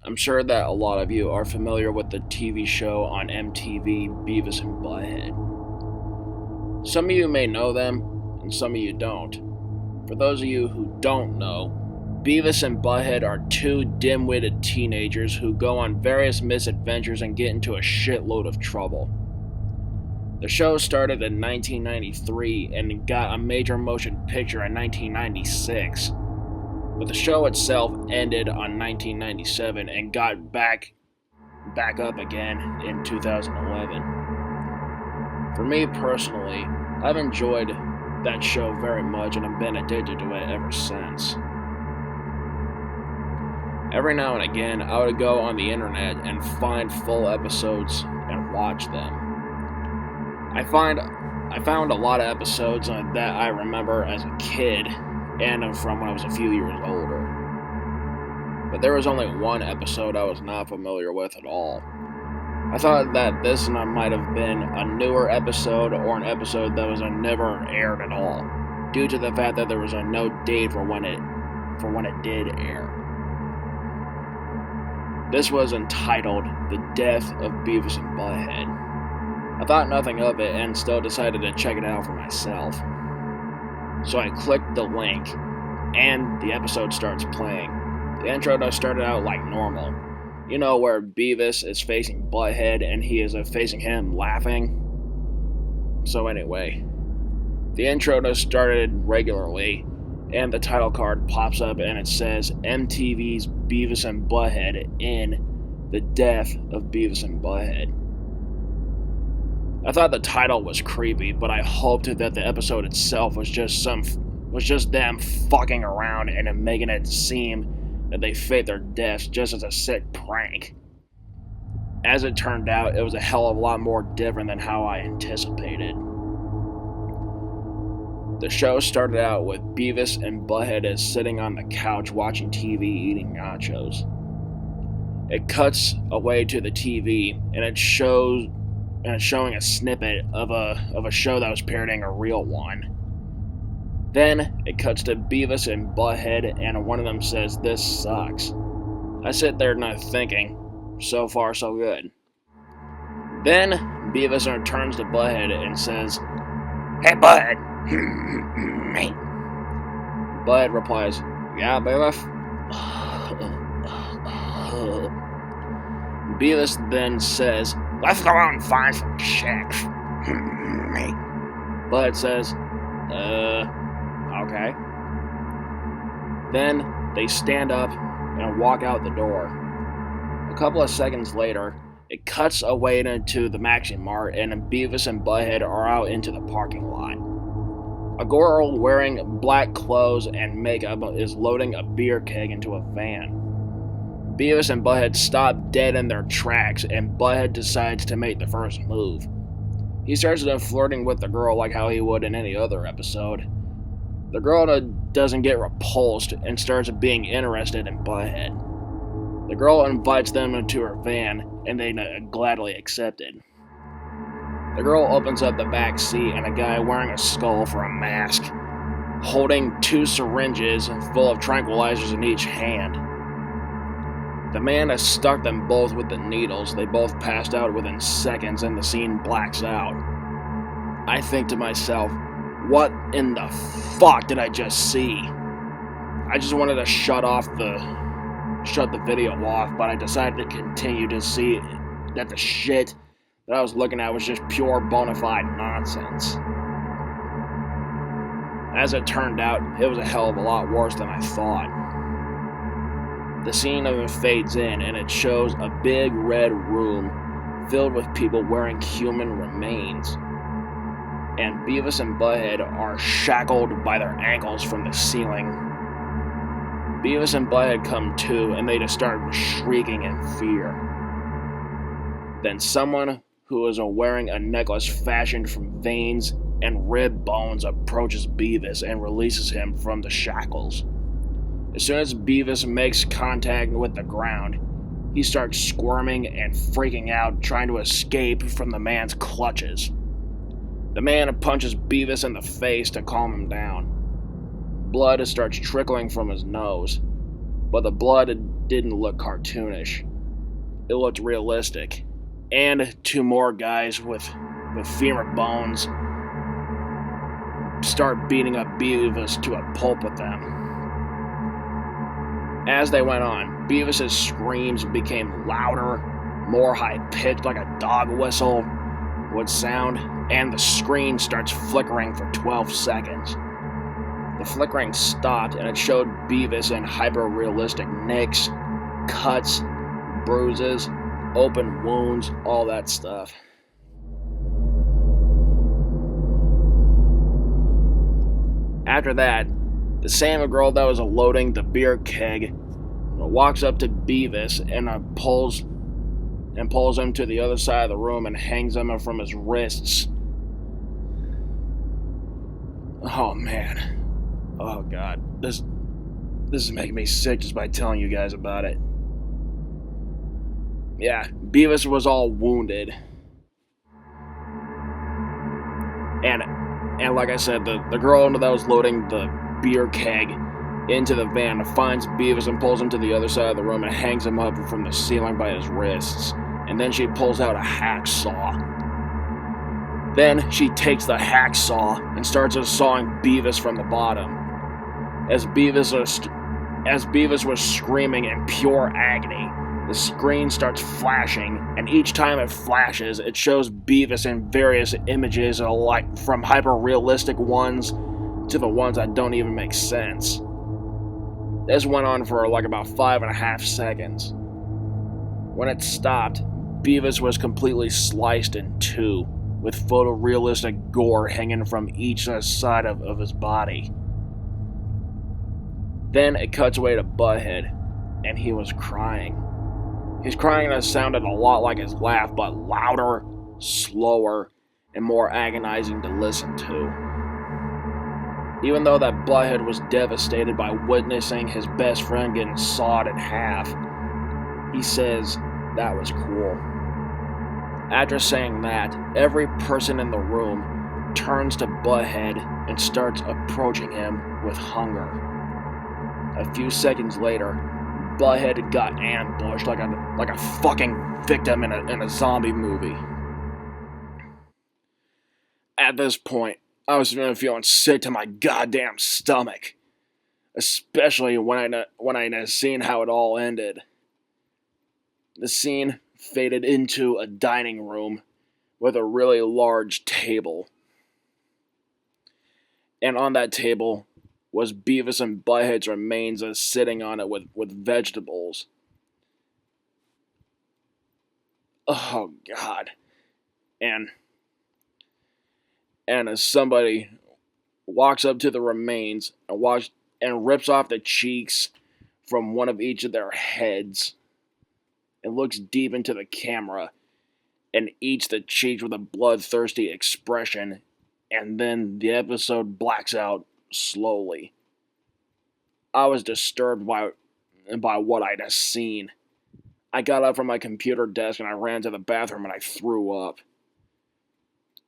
I'm sure that a lot of you are familiar with the TV show on MTV, Beavis and Butthead. Some of you may know them, and some of you don't. For those of you who don't know, Beavis and Butthead are two dim-witted teenagers who go on various misadventures and get into a shitload of trouble. The show started in 1993 and got a major motion picture in 1996. But the show itself ended on 1997 and got back up again in 2011. For me personally, I've enjoyed that show very much and I've been addicted to it ever since. Every now and again, I would go on the internet and find full episodes and watch them. I found a lot of episodes that I remember as a kid and from when I was a few years older. But there was only one episode I was not familiar with at all. I thought that this might have been a newer episode or an episode that was never aired at all, due to the fact that there was no date for when it did air. This was entitled The Death of Beavis and Butthead. I thought nothing of it and still decided to check it out for myself. So I clicked the link, and the episode starts playing. The intro does start out like normal. You know, where Beavis is facing Butthead and he is facing him laughing. So anyway, the intro does started regularly, and the title card pops up and it says MTV's Beavis and Butthead in The Death of Beavis and Butthead. I thought the title was creepy, but I hoped that the episode itself was just them fucking around and making it seem that they faked their deaths just as a sick prank. As it turned out, it was a hell of a lot more different than how I anticipated. The show started out with Beavis and Butthead as sitting on the couch watching TV eating nachos. It cuts away to the TV and it's showing a snippet of a show that was parodying a real one. Then it cuts to Beavis and Butthead and one of them says, "This sucks." I sit there not thinking, so far so good. Then Beavis turns to Butthead and says, "Hey Butthead." Butthead replies, "Yeah, Beavis?" Beavis then says, "Let's go out and find some chicks." Butthead says, okay. Then they stand up and walk out the door. A couple of seconds later, it cuts away into the Maxi Mart and Beavis and Butthead are out into the parking lot. A girl wearing black clothes and makeup is loading a beer keg into a van. Beavis and Butthead stop dead in their tracks and Butthead decides to make the first move. He starts flirting with the girl like how he would in any other episode. The girl doesn't get repulsed and starts being interested in Butthead. The girl invites them into her van and they gladly accepted. The girl opens up the back seat and a guy wearing a skull for a mask, holding 2 syringes full of tranquilizers in each hand. The man has stuck them both with the needles. They both passed out within seconds and the scene blacks out. I think to myself, what in the fuck did I just see? I just wanted to shut the video off, but I decided to continue to see that the shit that I was looking at was just pure bona fide nonsense. As it turned out, it was a hell of a lot worse than I thought. The scene of it fades in and it shows a big red room filled with people wearing human remains. And Beavis and Butthead are shackled by their ankles from the ceiling. Beavis and Butthead come to and they just start shrieking in fear. Then someone who is wearing a necklace fashioned from veins and rib bones approaches Beavis and releases him from the shackles. As soon as Beavis makes contact with the ground, he starts squirming and freaking out, trying to escape from the man's clutches. The man punches Beavis in the face to calm him down. Blood starts trickling from his nose. but the blood didn't look cartoonish. It looked realistic. And two more guys with femur bones start beating up Beavis to a pulp with them. As they went on, Beavis' screams became louder, more high-pitched, like a dog whistle would sound, and the screen starts flickering for 12 seconds. The flickering stopped, and it showed Beavis in hyper-realistic nicks, cuts, bruises, open wounds, all that stuff. After that, the same girl that was loading the beer keg walks up to Beavis and pulls him to the other side of the room and hangs him from his wrists. Oh man. Oh god. This is making me sick just by telling you guys about it. Yeah, Beavis was all wounded. And like I said, the girl that was loading the beer keg into the van finds Beavis and pulls him to the other side of the room and hangs him up from the ceiling by his wrists. And then she pulls out a hacksaw. Then she takes the hacksaw and starts sawing Beavis from the bottom. As Beavis was screaming in pure agony, the screen starts flashing, and each time it flashes, it shows Beavis in various images, like from hyper-realistic ones to the ones that don't even make sense. This went on for like about 5.5 seconds. When it stopped, Beavis was completely sliced in two, with photorealistic gore hanging from each side of his body. Then it cuts away to Butthead, and he was crying. His crying sounded a lot like his laugh, but louder, slower, and more agonizing to listen to. Even though that Butthead was devastated by witnessing his best friend getting sawed in half, he says that was cool. After saying that, every person in the room turns to Butthead and starts approaching him with hunger. A few seconds later, Butthead got ambushed like a fucking victim in a zombie movie. At this point, I was feeling sick to my goddamn stomach, especially when I seen how it all ended. The scene faded into a dining room with a really large table, and on that table was Beavis and Butthead's remains sitting on it with vegetables. Oh god. And as somebody walks up to the remains and rips off the cheeks from one of each of their heads and looks deep into the camera and eats the cheeks with a bloodthirsty expression, and then the episode blacks out slowly. I was disturbed by what I'd seen. I got up from my computer desk and I ran to the bathroom and I threw up.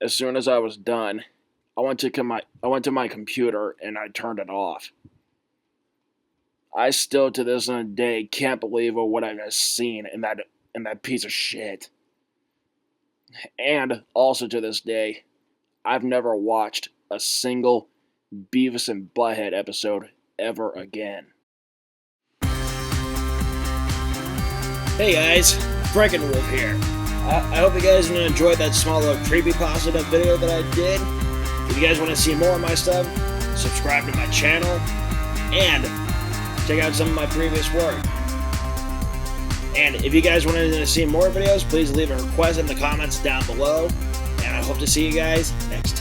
As soon as I was done, I went to my computer and I turned it off. I still to this day can't believe what I've seen in that piece of shit. And also to this day, I've never watched a single Beavis and Butthead episode ever again. Hey guys, Frankenwolf here. I hope you guys enjoyed that small little creepypasta video that I did. If you guys want to see more of my stuff, subscribe to my channel, and check out some of my previous work. And if you guys want to see more videos, please leave a request in the comments down below, and I hope to see you guys next time.